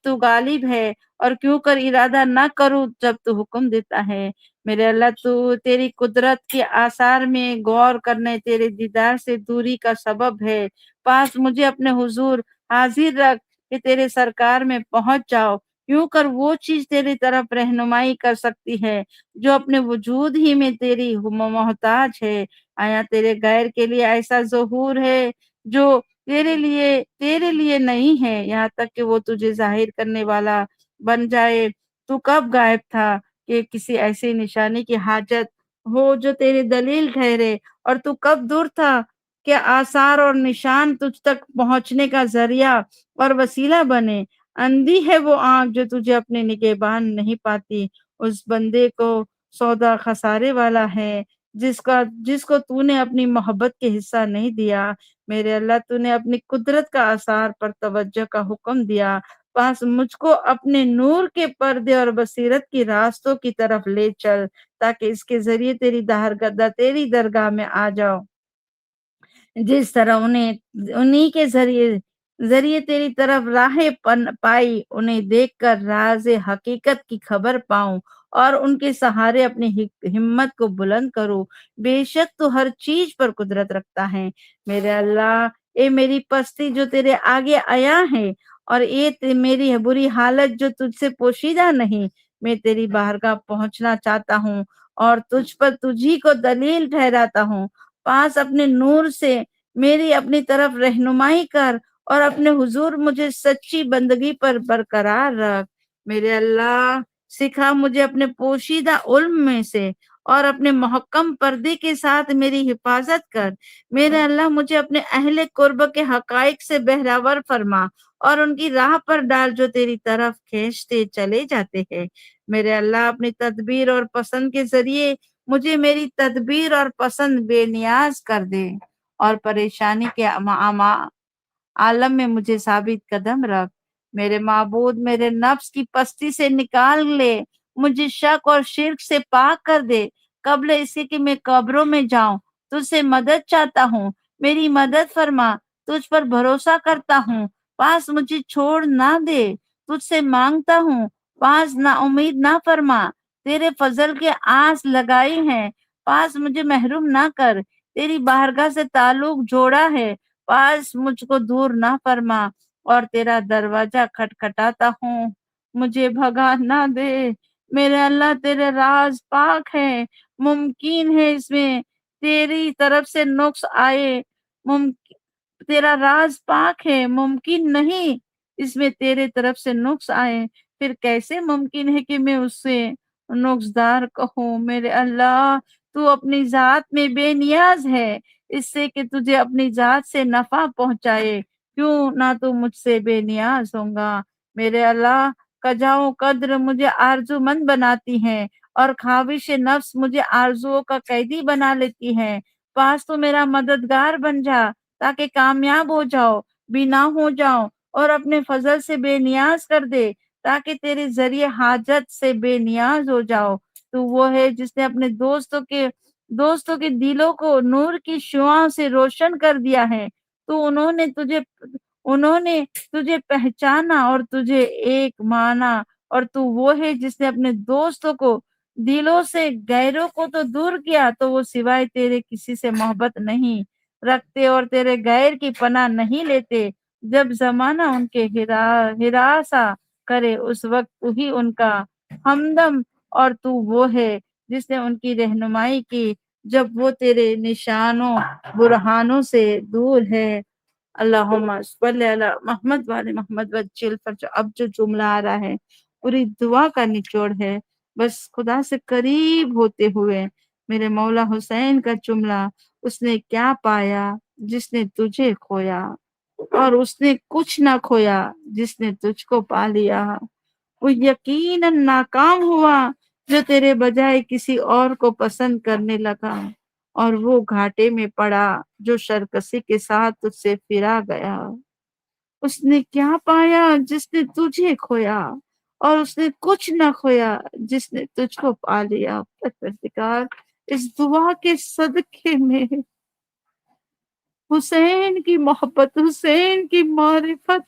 تو غالب ہے، اور کیوں کر ارادہ نہ کروں جب تو حکم دیتا ہے۔ میرے اللہ تو تیری قدرت کے آثار میں غور کرنے تیرے دیدار سے دوری کا سبب ہے۔ پاس مجھے اپنے حضور حاضر رکھ کہ تیرے سرکار میں پہنچ جاؤ۔ کیوں کر وہ چیز تیری طرف رہنمائی کر سکتی ہے جو اپنے وجود ہی میں تیری محتاج ہے۔ آیا تیرے غیر کے لیے ایسا ظہور ہے جو تیرے لیے نہیں ہے، یہاں تک کہ وہ تجھے ظاہر کرنے والا بن جائے؟ تو کب غائب تھا کہ کسی ایسی نشانی کی حاجت ہو جو تیری دلیل ٹھہرے، اور تو کب دور تھا کہ آثار اور نشان تجھ تک پہنچنے کا ذریعہ اور وسیلہ بنے؟ اندھی ہے وہ آنکھ جو تجھے اپنے نگہبان نہیں پاتی، اس بندے کو سودا خسارے والا ہے جس کو تو نے اپنی محبت کے حصہ نہیں دیا۔ میرے اللہ تو نے اپنی قدرت کا آثار پر توجہ کا حکم دیا، پاس مجھ کو اپنے نور کے پردے اور بصیرت کی راستوں کی طرف لے چل، تاکہ اس کے ذریعے تیری درگاہ میں آ جاؤ۔ جس طرح انہی کے ذریعے تیری طرف راہ پائی، انہیں دیکھ کر راز حقیقت کی خبر پاؤں اور ان کے سہارے اپنی ہمت کو بلند کروں۔ بے شک تو ہر چیز پر قدرت رکھتا ہے۔ میرے اللہ، اے میری پستی جو تیرے آگے آیا ہے، اور میری بری حالت جو تجھ سے پوشیدہ نہیں، میں تیری بارگاہ پہنچنا چاہتا ہوں اور تجھی کو دلیل ٹھہراتا ہوں۔ پاس اپنے نور سے میری اپنی طرف رہنمائی کر، اور اپنے حضور مجھے سچی بندگی پر برقرار رکھ۔ میرے اللہ، سکھا مجھے اپنے پوشیدہ علم میں سے، اور اپنے محکم پردے کے ساتھ میری حفاظت کر۔ میرے اللہ، مجھے اپنے اہل قرب کے حقائق سے بہراور فرما، اور ان کی راہ پر ڈال جو تیری طرف کھینچتے چلے جاتے ہیں۔ میرے اللہ، اپنی تدبیر اور پسند کے ذریعے مجھے میری تدبیر اور پسند بے نیاز کر دے، اور پریشانی کے عالم میں مجھے ثابت قدم رکھ۔ میرے معبود، میرے نفس کی پستی سے نکال لے، مجھے شک اور شرک سے پاک کر دے، قبل اس کے کہ میں قبروں میں جاؤں۔ تجھ سے مدد چاہتا ہوں، میری مدد فرما، تجھ پر بھروسہ کرتا ہوں، پاس مجھے چھوڑ نہ دے۔ تجھ سے مانگتا ہوں، پاس نا امید نہ فرما، تیرے فضل کے آس لگائی ہیں، پاس مجھے محروم نہ کر۔ تیری بارگاہ سے تعلق جوڑا ہے، پاس مجھ کو دور نہ فرما، اور تیرا دروازہ کھٹکھٹاتا ہوں، مجھے بھگا نہ دے۔ میرے اللہ، تیرے راز پاک ہے، ممکن ہے اس میں تیری طرف سے نقص آئے۔ تیرا راز پاک ہے، ممکن نہیں اس میں تیرے طرف سے نقص آئے، پھر کیسے ممکن ہے کہ میں اس سے نقص دار کہوں؟ میرے اللہ، تو اپنی ذات میں بے نیاز ہے اس سے کہ تجھے اپنی ذات سے نفع پہنچائے، کیوں نہ تو مجھ سے بے نیاز ہوں گا؟ میرے اللہ، قضا و قدر مجھے آرزو مند بناتی ہیں، اور خواہش نفس مجھے آرزوؤں کا قیدی بنا لیتی ہے۔ پاس تو میرا مددگار بن جا، تاکہ کامیاب ہو جاؤ، بینا ہو جاؤ، اور اپنے فضل سے بے نیاز کر دے، تاکہ تیرے ذریعے حاجت سے بے نیاز ہو جاؤ۔ تو وہ ہے جس نے اپنے دوستوں کے دلوں کو نور کی شعاع سے روشن کر دیا ہے۔ تو انہوں نے تجھے پہچانا اور تجھے ایک مانا، اور تو وہ ہے جس نے اپنے دوستوں کو دلوں سے غیروں کو تو دور کیا، تو وہ سوائے تیرے کسی سے محبت نہیں رکھتے اور تیرے غیر کی پناہ نہیں لیتے۔ جب زمانہ ان کے ہراساں کرے، اس وقت تو ہی ان کا ہمدم، اور تو وہ ہے جس نے ان کی رہنمائی کی جب وہ تیرے نشانوں برہانوں سے دور ہے۔ اللہم صلی علی محمد والے محمد وجل فرج۔ اب جو جملہ آ رہا ہے پوری دعا کا نچوڑ ہے، بس خدا سے قریب ہوتے ہوئے میرے مولا حسین کا جملہ، اس نے کیا پایا جس نے تجھے کھویا، اور اس نے کچھ نہ کھویا جس نے تجھ کو پا لیا۔ وہ یقیناً ناکام ہوا جو تیرے بجائے کسی اور کو پسند کرنے لگا، اور وہ گھاٹے میں پڑا جو شرکسی کے ساتھ تجھ سے پھرا گیا۔ اس نے کیا پایا جس نے تجھے کھویا، اور اس نے کچھ نہ کھویا جس نے تجھ کو پا لیا۔ پروردگار اس دعا کے صدقے میں حسین کی محبت، حسین کی معرفت،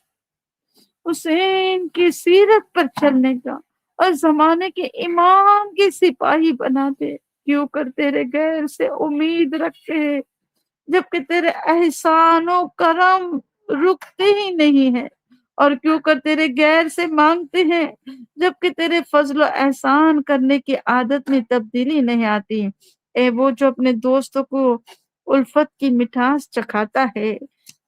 حسین کی سیرت پر چلنے کا اور زمانے کے امام کی سپاہی بنا دے۔ کیوں کر تیرے غیر سے امید رکھتے ہیں جبکہ تیرے احسان و کرم رکتے ہی نہیں ہیں، اور کیوں کر تیرے غیر سے مانگتے ہیں جبکہ تیرے فضل و احسان کرنے کی عادت میں تبدیلی نہیں آتی۔ اے وہ جو اپنے دوستوں کو الفت کی مٹھاس چکھاتا ہے،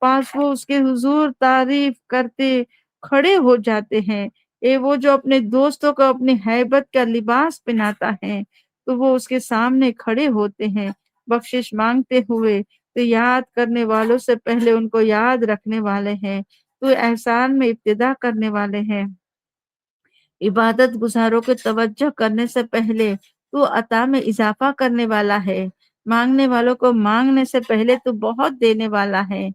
پاس وہ اس کے حضور تعریف کرتے کھڑے ہو جاتے ہیں۔ اے وہ جو اپنے دوستوں کو اپنی ہیبت کا لباس پہناتا ہے تو وہ اس کے سامنے کھڑے ہوتے ہیں بخشش مانگتے ہوئے۔ تو یاد کرنے والوں سے پہلے ان کو یاد رکھنے والے ہیں، تو احسان میں ابتدا کرنے والے ہیں، عبادت گزاروں کو توجہ کرنے سے پہلے تو عطا میں اضافہ کرنے والا ہے، مانگنے والوں کو مانگنے سے پہلے تو بہت دینے والا ہے،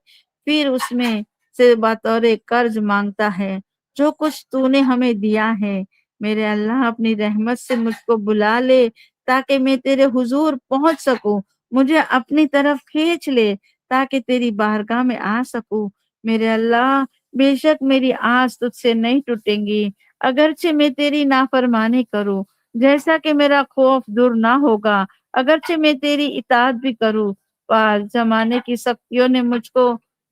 پھر اس میں سے بطور قرض مانگتا ہے جو کچھ تو نے ہمیں دیا ہے۔ میرے اللہ اپنی رحمت سے مجھ کو بلا لے تاکہ میں تیرے حضور پہنچ سکوں، مجھے اپنی طرف کھینچ لے تاکہ تیری بارگاہ میں آ سکوں۔ میرے اللہ بے شک میری آس تجھ سے نہیں ٹوٹیں گی، اگرچہ میں تیری نافرمانی کروں، جیسا کہ میرا خوف دور نہ ہوگا، اگرچہ میں تیری اطاعت بھی کروں، پر زمانے کی سختیوں نے مجھ کو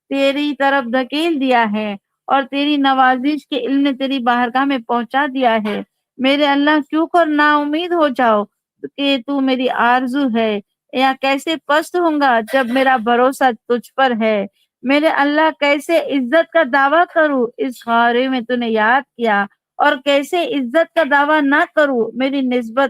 تیری طرف دھکیل دیا ہے اور تیری نوازش کے علم نے تیری بارگاہ میں پہنچا دیا ہے۔ میرے اللہ کیوں کر نا امید ہو جاؤ کہ تو میری آرزو ہے، یا کیسے پست ہوں گا جب میرا بھروسہ تجھ پر ہے۔ میرے اللہ کیسے عزت کا دعویٰ کروں اس خارے میں تو نے یاد کیا، اور کیسے عزت کا دعویٰ نہ کروں میری نسبت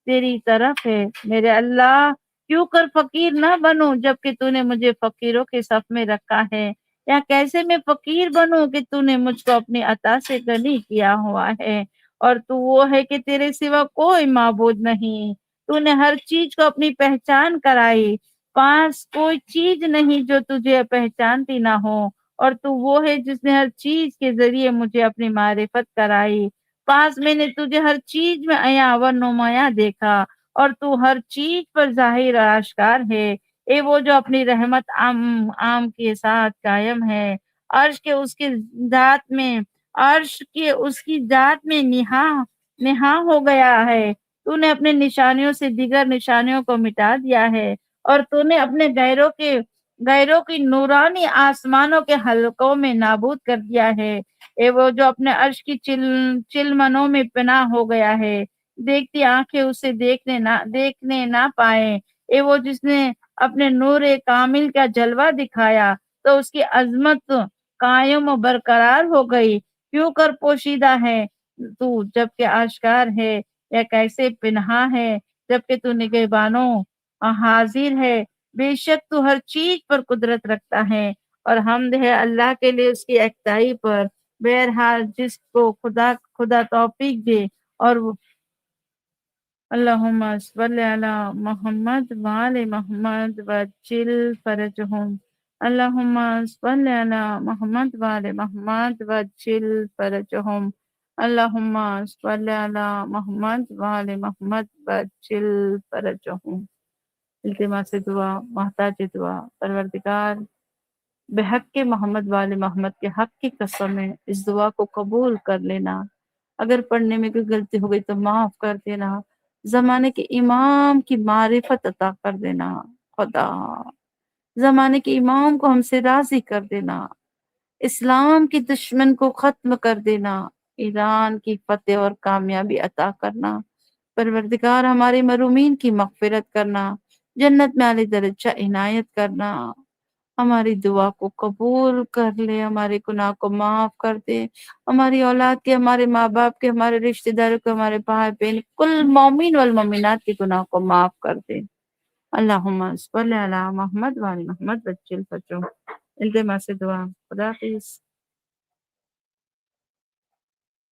تیری طرف ہے۔ میرے اللہ کیوں کر فقیر نہ بنوں جبکہ تو نے مجھے فقیروں کے صف میں رکھا ہے، یا کیسے میں فقیر بنوں کہ تو نے مجھ کو اپنی عطا سے غنی کیا ہوا ہے، اور تو وہ ہے کہ تیرے سوا کوئی معبود نہیں، تو نے ہر چیز کو اپنی پہچان کرائی، پاس کوئی چیز نہیں جو تجھے پہچانتی نہ ہو، اور تو وہ ہے جس نے ہر چیز کے ذریعے مجھے اپنی معرفت کرائی، پاس میں نے تجھے ہر چیز میں عیاں و نمایاں دیکھا، اور تو ہر چیز پر ظاہر و آشکار ہے۔ اے وہ جو اپنی رحمت عام کے ساتھ قائم ہے، عرش کے اس کی ذات میں، عرش کے اس کی ذات میں نہاں ہو گیا ہے۔ تو نے اپنے نشانیوں سے دیگر نشانیوں کو مٹا دیا ہے، اور تو نے اپنے غیروں کی نورانی آسمانوں کے حلقوں میں نابود کر دیا ہے۔ اے وہ جو اپنے عرش کی چلمنوں میں پناہ ہو گیا ہے، دیکھتی آنکھیں اسے دیکھنے نہ پائیں۔ اے وہ جس نے اپنے نور کامل کا جلوہ دکھایا تو اس کی عظمت قائم و برقرار ہو گئی۔ کیوں کر پوشیدہ ہے تو جبکہ آشکار ہے، یا کیسے پنہا ہے جبکہ تو نگہبانوں حاضر ہے۔ بے شک تو ہر چیز پر قدرت رکھتا ہے، اور حمد ہے اللہ کے لیے اس کی اکتائی پر۔ بہرحال جس کو خدا توفیق دے، اور وہ اللہم صلی علی محمد وآل محمد وجل فرجہم، اللہم صلی علی محمد وآل محمد وجل فرجہم، اللہم صلی علی محمد وآل محمد وجل فرجہم۔ التماس دعا، محتاج دعا، پروردگار بحق کے محمد والے محمد کے حق کی قسم ہے اس دعا کو قبول کر لینا، اگر پڑھنے میں کوئی غلطی ہو گئی تو معاف کر دینا، زمانے کے امام کی معرفت عطا کر دینا، خدا زمانے کے امام کو ہم سے راضی کر دینا، اسلام کی دشمن کو ختم کر دینا، ایران کی فتح اور کامیابی عطا کرنا، پروردگار ہمارے مرومین کی مغفرت کرنا، جنت میں اعلی درجہ عنایت کرنا، ہماری دعا کو قبول کر لے، ہمارے گناہ کو معاف کر دے، ہماری اولاد کے، ہمارے ماں باپ کے، ہمارے رشتہ داروں کے، ہمارے بھائی بہن، کل مومن والمومنات کے گناہ کو معاف کر دے۔ اللہم صلی علی محمد وعلی محمد وجل فرجہم۔ التماس دعا، خدا حافظ۔